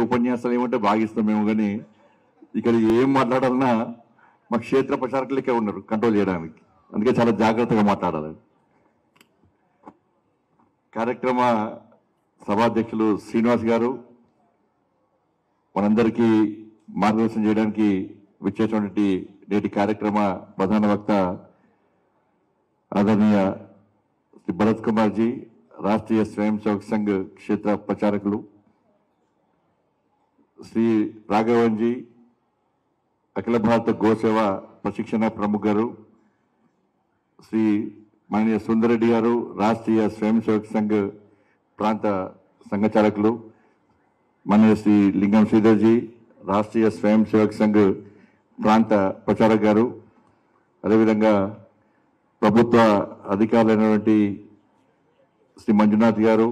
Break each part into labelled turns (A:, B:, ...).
A: ఉపన్యాసాలు ఏమంటే బాగా ఇస్తాం మేము, కానీ ఇక్కడ ఏం మాట్లాడాలన్నా మా క్షేత్ర ప్రచారకులకే ఉన్నారు కంట్రోల్ చేయడానికి, అందుకే చాలా జాగ్రత్తగా మాట్లాడాలి. కార్యక్రమ సభాధ్యక్షులు శ్రీనివాస్ గారు మనందరికీ మార్గదర్శనం చేయడానికి విచ్చేసినటువంటి నేటి కార్యక్రమ ప్రధాన వక్త ఆదరణీయ శ్రీ భరత్ కుమార్ జీ, రాష్ట్రీయ స్వయం సేవక్ సంఘ్ క్షేత్ర ప్రచారకులు, శ్రీ రాఘవన్ జీ, అఖిల భారత గోసేవ ప్రశిక్షణ ప్రముఖ గారు, శ్రీ మాననీయ సుందరెడ్డి గారు, రాష్ట్రీయ స్వయం సేవక్ సంఘ్ ప్రాంత సంఘచాలకులు, మాననీయ శ్రీ లింగం శ్రీధర్ జీ, రాష్ట్రీయ స్వయం సేవక్ సంఘ్ ప్రాంత ప్రచారక్ గారు, అదేవిధంగా ప్రభుత్వ అధికారులైనటువంటి శ్రీ మంజునాథ్ గారు,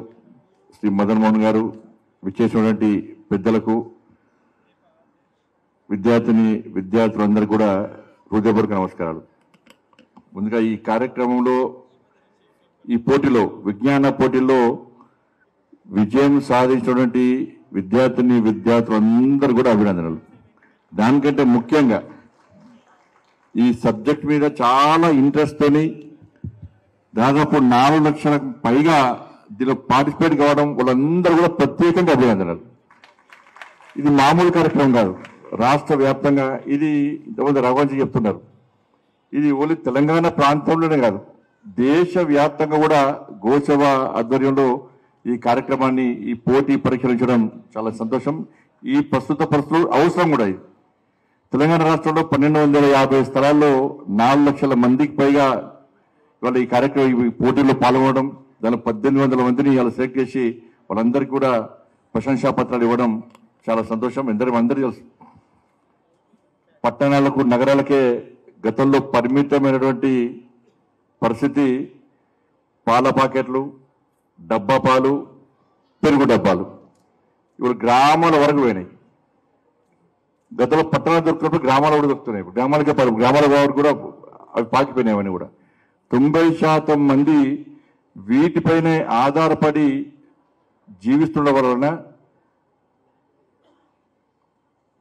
A: శ్రీ మదన్ మోహన్ గారు, విచ్చేసినటువంటి పెద్దలకు, విద్యార్థులందరూ కూడా హృదయపూర్వక నమస్కారాలు. ముందుగా ఈ కార్యక్రమంలో, ఈ పోటీలో, విజ్ఞాన పోటీల్లో విజయం సాధించినటువంటి విద్యార్థులందరూ కూడా అభినందనలు. దానికంటే ముఖ్యంగా ఈ సబ్జెక్ట్ మీద చాలా ఇంట్రెస్ట్ తోని దాదాపు 4 లక్షలకు పైగా దీనిలో పార్టిసిపేట్ కావడం వాళ్ళందరూ కూడా ప్రత్యేకంగా అభినందనలు. ఇది మామూలు కార్యక్రమం కాదు, రాష్ట్ర వ్యాప్తంగా. ఇది ఇంతమంది రఘువంశీ చెప్తున్నారు, ఇది ఓన్లీ తెలంగాణ ప్రాంతంలోనే కాదు, దేశవ్యాప్తంగా కూడా గోసేవ ఆధ్వర్యంలో ఈ కార్యక్రమాన్ని, ఈ పోటీ పరిశీలించడం చాలా సంతోషం. ఈ ప్రస్తుత పరిస్థితులు అవసరం కూడా. ఇది తెలంగాణ రాష్ట్రంలో 1250 స్థలాల్లో 4 లక్షల మందికి పైగా ఇవాళ ఈ కార్యక్రమం, ఈ పోటీల్లో పాల్గొనడం, దానిలో 1800 మందిని ఇవాళ సెలెక్ట్ చేసి వాళ్ళందరికీ కూడా ప్రశంసా పత్రాలు ఇవ్వడం చాలా సంతోషం. అందరూ తెలుసు, పట్టణాలకు, నగరాలకే గతంలో పరిమితమైనటువంటి పరిస్థితి. పాల ప్యాకెట్లు, డబ్బా పాలు, పెరుగు డబ్బాలు ఇవాళ గ్రామాల వరకు పోయినాయి. గతంలో పట్టణాలు దొరుకుతున్నప్పుడు గ్రామాల కూడా దొరుకుతున్నాయి. గ్రామాల వరకు కూడా అవి పాకిపోయినాయి. అవన్నీ కూడా 90% మంది వీటిపైనే ఆధారపడి జీవిస్తుండడం వలన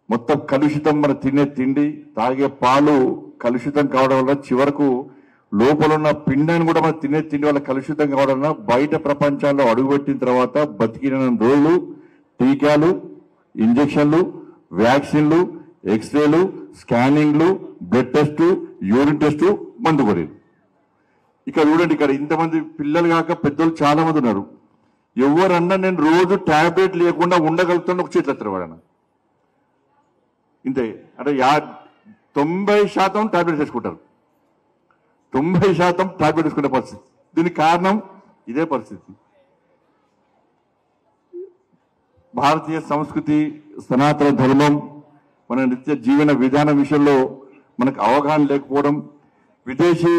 A: మొత్తం కలుషితం, మన తినే తిండి, తాగే పాలు కలుషితం కావడం వల్ల చివరకు లోపల ఉన్న పిండాన్ని కూడా మనం తినే తిండి వల్ల కలుషితం కావడం వల్ల బయట ప్రపంచాల్లో అడుగుపెట్టిన తర్వాత బతికిన రోజులు టీకాలు, ఇంజక్షన్లు, వ్యాక్సిన్లు, ఎక్స్రేలు, స్కానింగ్లు, బ్లడ్ టెస్టు, యూరిన్ టెస్టు, మందు కొరీలు. ఇక్కడ చూడండి, ఇక్కడ ఇంతమంది పిల్లలు కాక పెద్దలు చాలా మంది ఉన్నారు. ఎవరన్నా నేను రోజు టాబ్లెట్ లేకుండా ఉండగలుగుతున్న ఒక చేతులు ఎత్తారు వాడన్నా. ఇంతే అంటే 90% టాబ్లెట్ వేసుకుంటారు, 90% టాబ్లెట్ వేసుకునే పరిస్థితి. దీనికి కారణం ఇదే పరిస్థితి. భారతీయ సంస్కృతి, సనాతన ధర్మం, మన నిత్య జీవన విధానం విషయంలో మనకు అవగాహన లేకపోవడం, విదేశీ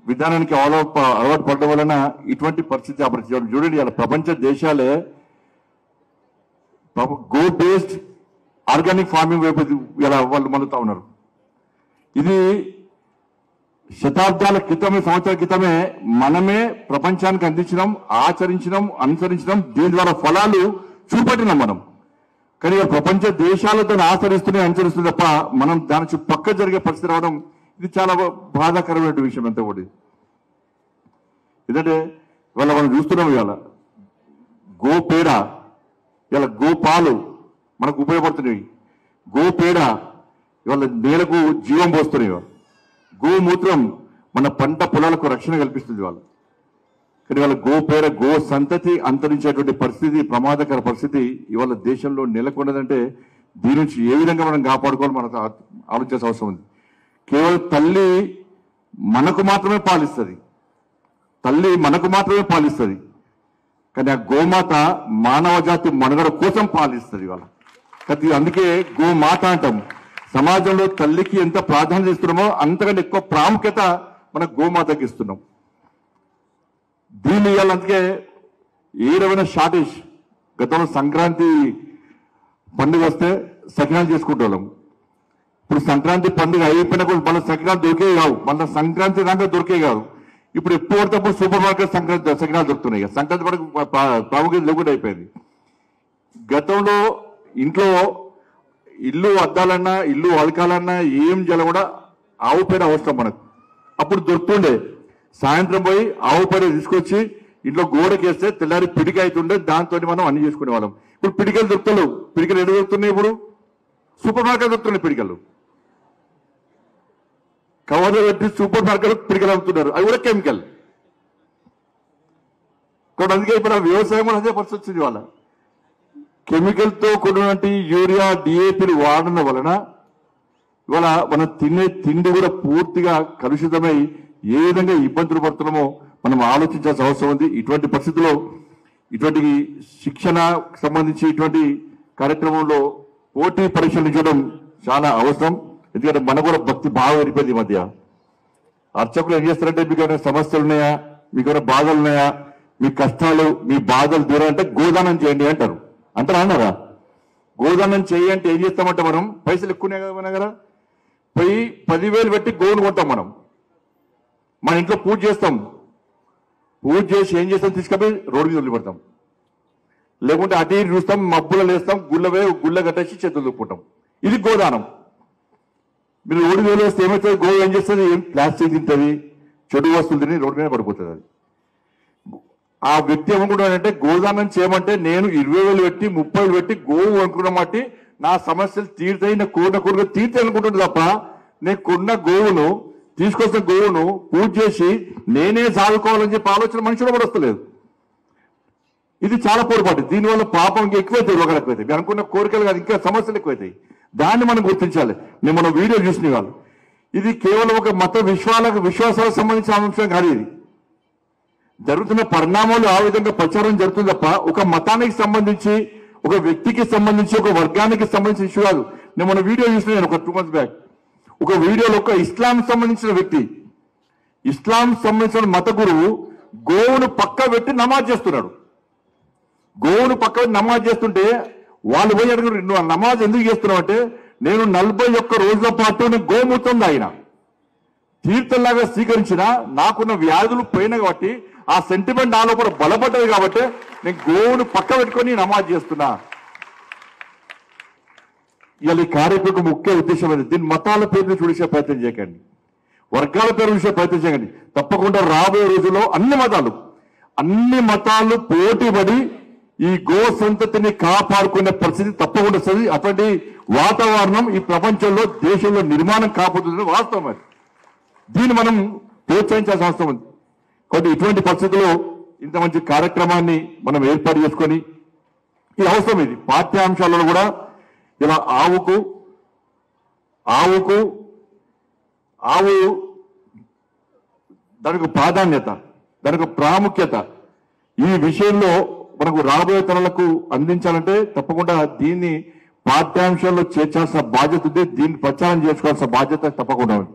A: విధానానికి అలవాటు పడడం వలన ఇటువంటి పరిస్థితి అపరిచయం. చూడండి, ఇలా ప్రపంచ దేశాలే గో బేస్డ్ ఆర్గానిక్ ఫార్మింగ్ వైపు ఇలా వాళ్ళు మలుతా ఉన్నారు. ఇది శతాబ్దాల క్రితమే, సంవత్సరాల క్రితమే మనమే ప్రపంచానికి అందించడం, ఆచరించడం, అనుసరించడం, దీని ద్వారా ఫలాలు చూపట్టినాం మనం. కానీ ప్రపంచ దేశాలతో ఆచరిస్తూనే అనుసరిస్తుంది తప్ప మనం దాని పక్క జరిగే పరిస్థితి రావడం, ఇది చాలా బాధాకరమైన విషయం. అంతా కూడా ఎందుకంటే ఇవాళ మనం చూస్తున్నాం, ఇవాళ గో పేడ, ఇవాళ గో పాలు మనకు ఉపయోగపడుతున్నాయి, గో పేడ ఇవాళ నేలకు జీవం పోస్తున్నాయి, గోమూత్రం మన పంట పొలాలకు రక్షణ కల్పిస్తుంది వాళ్ళు. కానీ వాళ్ళ గో పేర, గో సంతతి అంతరించేటువంటి పరిస్థితి, ప్రమాదకర పరిస్థితి ఇవాళ దేశంలో నెలకొన్నదంటే దీని నుంచి ఏ విధంగా మనం కాపాడుకోవాలి మనకు ఆలోచించాల్సిన అవసరం ఉంది. కేవలం తల్లి మనకు మాత్రమే పాలిస్తుంది, తల్లి మనకు మాత్రమే పాలిస్తుంది, కానీ ఆ గోమాత మానవ జాతి మనుగడ కోసం పాలిస్తుంది ఇవాళ. అందుకే గోమాత అంటాం. సమాజంలో తల్లికి ఎంత ప్రాధాన్యత ఇస్తున్నామో అంతకంటే ఎక్కువ ప్రాముఖ్యత మన గోమాతకి ఇస్తున్నాం. దీన్ని ఇవ్వాలందుకే ఏ రకమైన షార్టేజ్. గతంలో సంక్రాంతి పండుగ వస్తే సకినాలు చేసుకుంటాం. ఇప్పుడు సంక్రాంతి పండుగ అయిపోయినా మళ్ళీ సకినాలు దొరికే కావు, మళ్ళీ సంక్రాంతి దాకా దొరికే కాదు. ఇప్పుడు ఎప్పుడు పడితే సూపర్ మార్కెట్ సకినాలు దొరుకుతున్నాయి. సంక్రాంతి పండుగ ప్రాముఖ్యత లేకుండా అయిపోయింది. గతంలో ఇంట్లో ఇల్లు అద్దాలన్నా ఇల్లు అలకాలన్నా ఏం చేయాలి కూడా ఆవు పేడ అవసరం మనకు. అప్పుడు దొరుకుతుండే, సాయంత్రం పోయి ఆవు పేడ తీసుకొచ్చి ఇంట్లో గోడకేస్తే తెల్లారి పిడిక అవుతుండే, దాంతో మనం అన్ని చేసుకునే వాళ్ళం. ఇప్పుడు పిడికలు దొరుకుతలేవు. పిడికలు ఎక్కడ దొరుకుతున్నాయి? ఇప్పుడు సూపర్ మార్కెట్ దొరుకుతున్నాయి పిడికలు. కవర్లో పెట్టి సూపర్ మార్కెట్ పిడికలు అమ్ముతున్నారు, అవి కూడా కెమికల్. కాబట్టి అందుకే ఇప్పుడు వ్యవసాయం కూడా అదే పరిస్థితి వచ్చింది. వాళ్ళ కెమికల్తో కూడినటువంటి యూరియా డిఏపీలు వాడడం వలన ఇవాళ మనం తినే తిండి కూడా పూర్తిగా కలుషితమై ఏ విధంగా ఇబ్బందులు పడుతున్నామో మనం ఆలోచించాల్సిన అవసరం ఉంది. ఇటువంటి పరిస్థితుల్లో ఇటువంటి శిక్షణ సంబంధించి ఇటువంటి కార్యక్రమంలో పోటీ పరీక్షలు ఇచ్చడం చాలా అవసరం. ఎందుకంటే మనకు కూడా భక్తి బాగా వెళ్ళిపోయింది. ఈ మధ్య అర్చకులు ఏం చేస్తారంటే, మీకు ఏమైనా సమస్యలు ఉన్నాయా, మీకు ఏమైనా బాధలు ఉన్నాయా, మీ కష్టాలు మీ బాధలు దూరాలంటే గోదానం చేయండి అంటారు. అంటారా అన్నారా? గోదానం చేయి అంటే ఏం చేస్తామంటే, మనం పైసలు ఎక్కువనే కదా మన దగ్గర, పోయి 10,000 పెట్టి గోవును కొంటాం. మనం మన ఇంట్లో పూజ చేస్తాం, పూజ చేసి ఏం చేస్తాం, తీసుకపోయి రోడ్డు మీద వదిలిపెడతాం. లేకుంటే అటు ఇటు చూస్తాం, మబ్బులు వేస్తాం, గుళ్ళ కట్టేసి చేతులు దుప్పుకుంటాం. ఇది గోదానం. మీరు రోడ్డు మీద వేస్తే ఏమవుతుంది? గోవు ఏం చేస్తుంది? ఏం ప్లాస్టిక్ తింటుంది, చెడు వస్తువులు తిని రోడ్డు మీద పడిపోతుంది. అది ఆ వ్యక్తి ఏమనుకుంటాడంటే, గోదానం చేయమంటే నేను 20,000 పెట్టి 30,000 పెట్టి గోవు అనుకున్నమాటి నా సమస్యలు తీరుతాయి, నా కోరిక తీరుతాయి అనుకుంటుంది తప్ప, నేను కొన్న గోవును తీసుకొచ్చిన గోవును పూజ చేసి నేనే సాదుకోవాలని చెప్పి ఆలోచన మనిషిలో కూడా వస్తలేదు. ఇది చాలా పొరపాటు. దీనివల్ల పాపం ఇంకా ఎక్కువైతాయి, రోగాలు ఎక్కువైతాయి. మీరు అనుకున్న కోరికలు కాదు, ఇంకా సమస్యలు ఎక్కువైతాయి. దాన్ని మనం గుర్తించాలి. నేను మనం వీడియో చూసిన వాళ్ళు, ఇది కేవలం ఒక మత విశ్వాసాలకు సంబంధించిన అంశం కాదు. ఇది జరుగుతున్న పరిణామాలు ఆ విధంగా ప్రచారం జరుగుతుంది తప్ప ఒక మతానికి సంబంధించి, ఒక వ్యక్తికి సంబంధించి, ఒక వర్గానికి సంబంధించిన ఇష్యూ కాదు. నేను మన వీడియో చూసిన, నేను ఒక 2 months బ్యాక్ ఒక వీడియోలో ఒక ఇస్లాం సంబంధించిన వ్యక్తి, ఇస్లాం సంబంధించిన మత గురువు గోవును పక్క పెట్టి నమాజ్ చేస్తున్నాడు. గోవును పక్క పెట్టి నమాజ్ చేస్తుంటే వాళ్ళు పోయి అడుగురు, నువ్వు నమాజ్ ఎందుకు చేస్తున్నావు అంటే, నేను 41 రోజుల పాటు నేను గోమూత్రం తాగిన, తీర్థంలాగా స్వీకరించిన, నాకున్న వ్యాధులు పోయినా కాబట్టి ఆ సెంటిమెంట్ నా లోపల బలపడ్డది కాబట్టి నేను గోవును పక్క పెట్టుకొని నమాజ్ చేస్తున్నా. ఇవాళ ఈ కార్యక్రమం ముఖ్య ఉద్దేశం అనేది, దీని మతాల పేరుని చూసే ప్రయత్నం చేయకండి, వర్గాల పేరు చూసే ప్రయత్నం చేయకండి. తప్పకుండా రాబోయే రోజుల్లో అన్ని మతాలు పోటీపడి ఈ గో సంతతిని కాపాడుకునే పరిస్థితి తప్పకుండా వస్తుంది. అటువంటి వాతావరణం ఈ ప్రపంచంలో, దేశంలో నిర్మాణం కాబోతుంది వాస్తవం. అది దీన్ని మనం ప్రోత్సహించాల్సిన అవసరం ఉంది. కాబట్టి ఇటువంటి పరిస్థితుల్లో ఇంత మంచి కార్యక్రమాన్ని మనం ఏర్పాటు చేసుకొని, ఈ అవసరం ఇది పాఠ్యాంశాలలో కూడా ఇలా ఆవు దానికి ప్రాధాన్యత, దానికి ప్రాముఖ్యత ఈ విషయంలో మనకు రాబోయే తరాలకు అందించాలంటే తప్పకుండా దీన్ని పాఠ్యాంశాల్లో చేర్చాల్సిన బాధ్యత ఉంది. దీన్ని ప్రచారం చేసుకోవాల్సిన బాధ్యత తప్పకుండా ఉంది.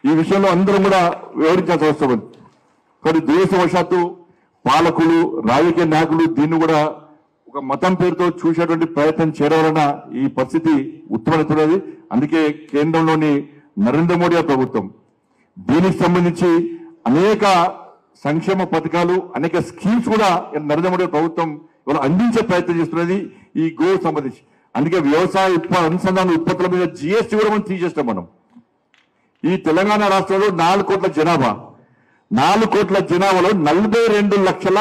A: ఈ విషయంలో అందరం కూడా వివరించాల్సిన అవసరం ఉంది. కానీ దురదృష్టవశాత్తు పాలకులు, రాజకీయ నాయకులు దీన్ని కూడా ఒక మతం పేరుతో చూసేటువంటి ప్రయత్నం చేయడం వలన ఈ పరిస్థితి ఉత్పన్నమవుతున్నది. అందుకే కేంద్రంలోని నరేంద్ర మోడీ ప్రభుత్వం దీనికి సంబంధించి అనేక సంక్షేమ పథకాలు, అనేక స్కీమ్స్ కూడా నరేంద్ర మోడీ ప్రభుత్వం ఇవాళ అందించే ప్రయత్నం చేస్తున్నది ఈ గో సంబంధించి. అందుకే వ్యవసాయ అనుసంధాన ఉత్పత్తుల మీద GST కూడా మనం తీసేస్తాం. మనం ఈ తెలంగాణ రాష్ట్రంలో 4 కోట్ల జనాభా, 4 కోట్ల జనాభాలో 42 లక్షల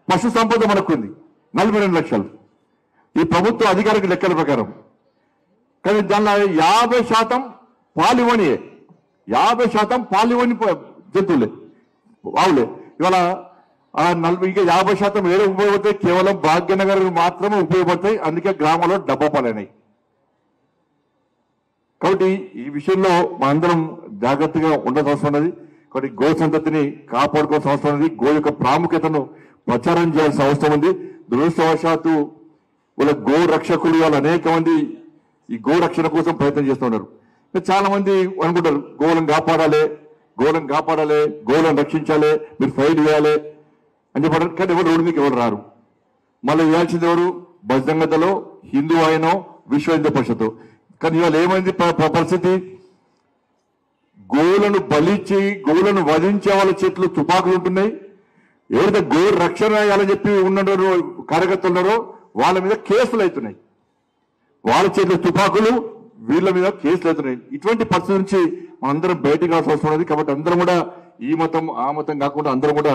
A: పశు సంపద మనకు ఉంది. 42 లక్షలు ఈ ప్రభుత్వ అధికారిక లెక్కల ప్రకారం. కానీ దానిలో 50% పాలివని 50% పాలివని జంతువులే, ఆవులే. ఇవాళ ఇంకా 50% ఏదో ఉపయోగపడతాయి, కేవలం భాగ్యనగర్ మాత్రమే ఉపయోగపడతాయి. అందుకే గ్రామాల్లో డబ్బపాలైనాయి. కాబట్టి ఈ విషయంలో మనందరం జాగ్రత్తగా ఉండాల్సిన అవసరం ఉన్నది. కాబట్టి గో సంతతిని కాపాడుకోవాల్సిన అవసరం ఉంది. గో యొక్క ప్రాముఖ్యతను ప్రచారం చేయాల్సిన అవసరం ఉంది. దురదృష్టవశాత్తు వాళ్ళ గో రక్షకులు వాళ్ళు అనేక మంది ఈ గో రక్షణ కోసం ప్రయత్నం చేస్తున్నారు. చాలా మంది అనుకుంటారు గోవులను కాపాడాలి, గోవులను రక్షించాలి, మీరు ఫైట్ చేయాలి అని చెప్పారు. కానీ ఎవరు రోడ్డు మీకు ఎవరు రారు. మళ్ళీ ఇవ్వాల్సింది ఎవరు? బజరంగ దళం, హిందూ ఆయనో, విశ్వ హిందూ పరిషత్. కానీ ఇవాళ ఏమైంది పరిస్థితి? గోవులను బలిచ్చి గోవులను వధించే వాళ్ళ చేతులు తుపాకులు ఉంటున్నాయి. ఎవరైతే గో రక్షణ చేయాలని చెప్పి ఉన్న కార్యకర్తలు ఉన్నారో వాళ్ళ మీద కేసులు అవుతున్నాయి. వాళ్ళ చేతిలో తుపాకులు, వీళ్ళ మీద కేసులు అవుతున్నాయి. ఇటువంటి పరిస్థితి నుంచి మనందరం బయటకు రావాల్సిన అవసరం ఉన్నది. కాబట్టి అందరం కూడా ఈ మతం ఆ మతం కాకుండా అందరం కూడా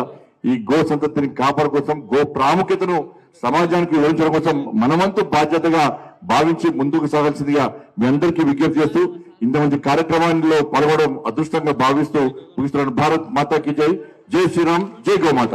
A: ఈ గో సంతతిని కాపాడు కోసం, గో ప్రాముఖ్యతను సమాజానికి వివరించడం కోసం మనమంతు బాధ్యతగా భావించి ముందుకు సాగాల్సిందిగా మీ అందరికీ విజ్ఞప్తి చేస్తూ ఇంతమంది కార్యక్రమాల్లో పాల్గొనడం అదృష్టంగా భావిస్తూ ముగిస్తున్నాను. భారత్ మాతాకి జై, జై శ్రీరామ్, జై గోమాత.